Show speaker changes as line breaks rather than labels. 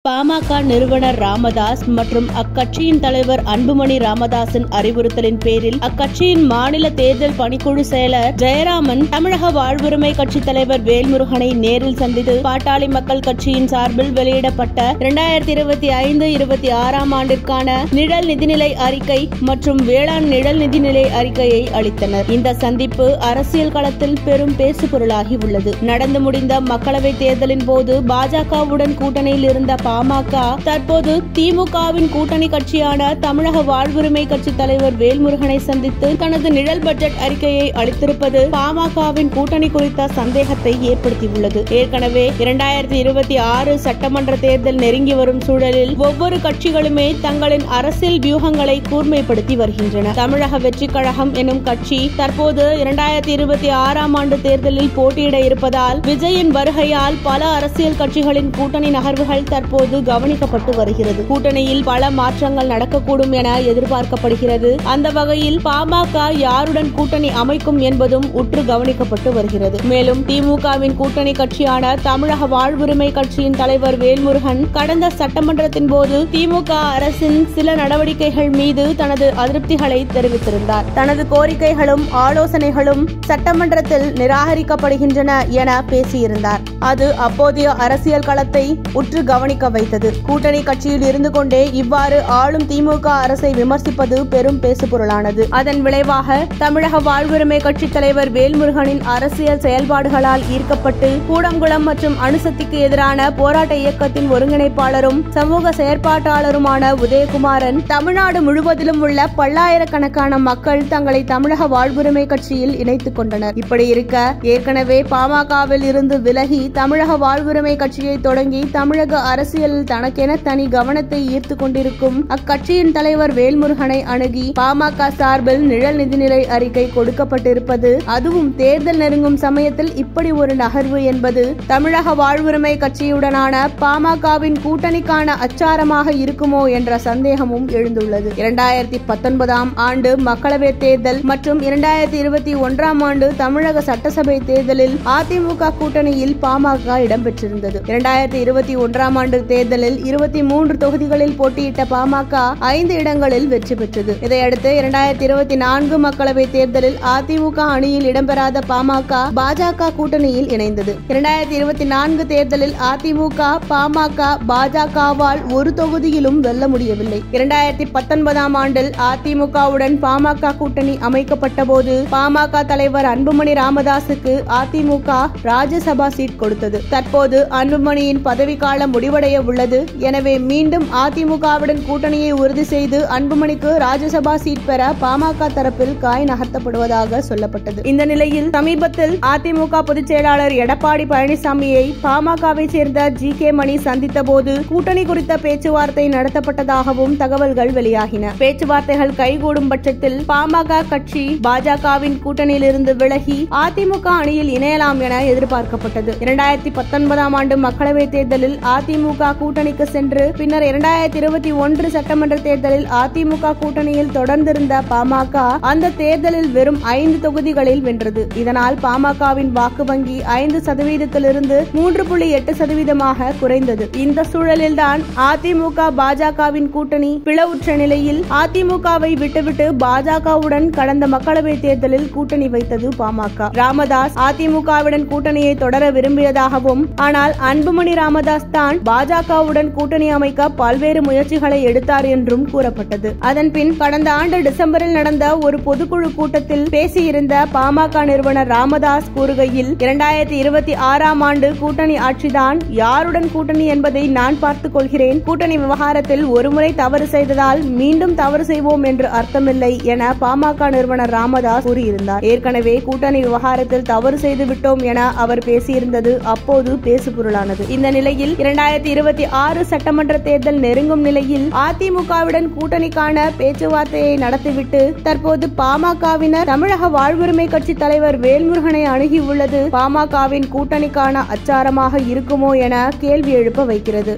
பாமக நிறுவனர் ராமதாஸ் மற்றும் அக்கட்சியின் தலைவர் அன்புமணி ராமதாஸின் அறிவுறுத்தலின் பேரில் அக்கட்சியின் மாநில தேர்தல் பணிக்குழு செயலர் ஜெயராமன் தமிழக வாழ்வுரிமை கட்சி தலைவர் வேல்முருகனை நேரில் சந்தித்து பாட்டாளி மக்கள் கட்சியின் சார்பில் வெளியிடப்பட்ட 2025-26 ஆண்டிற்கான நிழல் நிதிநிலை அறிக்கை மற்றும் வேளாண் நிழல் நிதிநிலை அறிக்கையை அளித்தனர். இந்த சந்திப்பு அரசியல் களத்தில் பெரும் பேசுபொருளாகி உள்ளது. நடந்து முடிந்த மக்களவைத் தேர்தலின் போது பாஜகவுடன் கூட்டணியில் இருந்த பாமக தற்போது திமுகவின் கூட்டணி கட்சியான தமிழக வாழ்வுரிமை கட்சி தலைவர் வேல்முருகனை சந்தித்து தனது நிழல் பட்ஜெட் அறிக்கையை அளித்திருப்பது பாமகவின் கூட்டணி குறித்த சந்தேகத்தை ஏற்படுத்தியுள்ளது. ஏற்கனவே 2026 சட்டமன்ற தேர்தல் நெருங்கி வரும் சூழலில் ஒவ்வொரு கட்சிகளுமே தங்களின் அரசியல் வியூகங்களை கூர்மைப்படுத்தி வருகின்றன. தமிழக வெற்றி கழகம் எனும் கட்சி தற்போது 2026 ஆண்டு தேர்தலில் போட்டியிட இருப்பதால் விஜயின் வருகையால் பல அரசியல் கட்சிகளின் கூட்டணி நகர்வுகள் தற்போது கவனிக்கப்பட்டு வருகிறது. கூட்டணியில் பல மாற்றங்கள் நடக்கக்கூடும் என எதிர்பார்க்கப்படுகிறது. அந்த வகையில் பாமக யாருடன் கூட்டணி அமைக்கும் என்பதும் உற்று கவனிக்கப்பட்டு வருகிறது. மேலும் திமுகவின் கூட்டணி கட்சியான தமிழக வாழ்வுரிமை கட்சியின் தலைவர் வேல்முருகன் கடந்த சட்டமன்றத்தின் போது திமுக அரசின் சில நடவடிக்கைகள் மீது தனது அதிருப்திகளை தெரிவித்திருந்தார். தனது கோரிக்கைகளும் ஆலோசனைகளும் சட்டமன்றத்தில் நிராகரிக்கப்படுகின்றன என பேசியிருந்தார். அது அப்போதைய அரசியல் களத்தை உற்று கவனிக்க வைத்தது. கூட்டணி கட்சியில் இருந்து கொண்டே இவ்வாறு ஆளும் திமுக அரசை விமர்சிப்பது பெரும் பேசுபொருளானது. அதன் விளைவாக தமிழக வாழ்வுரிமை கட்சி தலைவர் வேல்முருகனின் அரசியல் செயல்பாடுகளால் ஈர்க்கப்பட்டு கூடங்குளம் மற்றும் அணுசக்திக்கு எதிரான போராட்ட இயக்கத்தின் ஒருங்கிணைப்பாளரும் சமூக செயற்பாட்டாளருமான உதயகுமாரன் தமிழ்நாடு முழுவதிலும் உள்ள பல்லாயிரக்கணக்கான மக்கள் தங்களை தமிழக வாழ்வுரிமை கட்சியில் இணைத்துக் கொண்டனர். இப்படி இருக்க ஏற்கனவே பாமகவில் இருந்து விலகி தமிழக வாழ்வுரிமை கட்சியை தொடங்கி தமிழக அரசியலில் தனக்கென தனி கவனத்தை ஈர்த்து கொண்டிருக்கும் அக்கட்சியின் தலைவர் வேல்முருகனை அணுகி பாமக சார்பில் நிழல் நிதிநிலை அறிக்கை கொடுக்கப்பட்டிருப்பது, அதுவும் தேர்தல் நெருங்கும் சமயத்தில் இப்படி ஒரு நகர்வு என்பது தமிழக வாழ்வுரிமை கட்சியுடனான பாமகவின் கூட்டணிக்கான அச்சாரமாக இருக்குமோ என்ற சந்தேகமும் எழுந்துள்ளது. 2019 ஆண்டு மக்களவைத் தேர்தல் மற்றும் 2021 ஆண்டு தமிழக சட்டசபை தேர்தலில் அதிமுக கூட்டணியில் பாமக இடம்பெற்றிருந்தது. 2021 ஆண்டு தேர்தலில் 23 தொகுதிகளில் போட்டியிட்ட பாமக 5 இடங்களில் வெற்றி பெற்றது. இதையடுத்து 2024 மக்களவைத் தேர்தலில் அதிமுக அணியில் இடம்பெறாத பாமக பாஜக கூட்டணியில் இணைந்தது. 2024 தேர்தலில் அதிமுக பாமக பாஜகவால் ஒரு தொகுதியிலும் வெல்ல முடியவில்லை. 2019 ஆண்டில் அதிமுகவுடன் பாமக கூட்டணி அமைக்கப்பட்ட போது பாமக தலைவர் அன்புமணி ராமதாஸுக்கு அதிமுக ராஜ்யசபா சீட் கொடுத்தது. தற்போது அன்புமணியின் பதவிக்காலம் முடிவடைய உள்ளது. எனவே மீண்டும் அதிமுகவுடன் கூட்டணியை உறுதி செய்து அன்புமணிக்கு ராஜ்யசபா சீட் பெற பாமக தரப்பில் காய் நகர்த்தப்படுவதாக சொல்லப்பட்டது. இந்த நிலையில் சமீபத்தில் அதிமுக பொதுச் செயலாளர் எடப்பாடி பழனிசாமியை பாமகவை சேர்ந்த ஜி.கே. மணி சந்தித்த போது கூட்டணி குறித்த பேச்சுவார்த்தை நடத்தப்பட்டதாகவும் தகவல்கள் வெளியாகின. பேச்சுவார்த்தைகள் கைகூடும் பட்சத்தில் பாமக கட்சி பாஜகவின் கூட்டணியில் இருந்து விலகி அதிமுக அணியில் இணையலாம் என எதிர்பார்க்கப்பட்டது. 2019 ஆண்டு மக்களவைத் தேர்தலில் அதிமுக கூட்டணிக்கு சென்று பின்னர் 2021 சட்டமன்ற தேர்தலில் அதிமுக கூட்டணியில் தொடர்ந்திருந்த பாமக அந்த தேர்தலில் வெறும் 5 தொகுதிகளில் வென்றது. இதனால் பாமகவின் வாக்கு வங்கி 5%இருந்து 3.8% குறைந்தது. இந்த சூழலில்தான் அதிமுக பாஜகவின் கூட்டணி பிளவுற்ற நிலையில் அதிமுகவை விட்டுவிட்டு பாஜகவுடன் கடந்த மக்களவைத் தேர்தலில் கூட்டணி வைத்தது பாமக. ராமதாஸ் அதிமுகவுடன் கூட்டணியை தொடர விரும்பியதாகவும், ஆனால் அன்புமணி ராமதாஸ் தான் பாஜகவுடன் கூட்டணி அமைக்க பல்வேறு முயற்சிகளை எடுத்தார் என்றும் கூறப்பட்டது. அதன்பின் கடந்த ஆண்டு டிசம்பரில் நடந்த ஒரு பொதுக்குழு கூட்டத்தில் பேசியிருந்த பாமக நிறுவனர் ராமதாஸ் கூறுகையில், 2026 ஆண்டு கூட்டணி ஆட்சிதான், யாருடன் கூட்டணி என்பதை நான் பார்த்துக் கொள்கிறேன். கூட்டணி விவகாரத்தில் ஒருமுறை தவறு செய்ததால் மீண்டும் தவறு செய்வோம் என்று அர்த்தமில்லை என பாமக நிறுவனர் ராமதாஸ் கூறியிருந்தார். ஏற்கனவே கூட்டணி விவகாரத்தில் தவறு செய்து விட்டோம் என அவர் பேசியிருந்தது அப்போது பேசுபொருளானது. இந்த நிலையில் 2026 சட்டமன்ற தேர்தல் நெருங்கும் நிலையில் அதிமுகவுடன் கூட்டணிக்கான பேச்சுவார்த்தையை நடத்திவிட்டு தற்போது பாமகவினர் தமிழக வாழ்வுரிமை கட்சி தலைவர் வேல்முருகனை அணுகியுள்ளது பாமகவின் கூட்டணிக்கான அச்சாரமாக இருக்குமோ என கேள்வி எழுப்ப வைக்கிறது.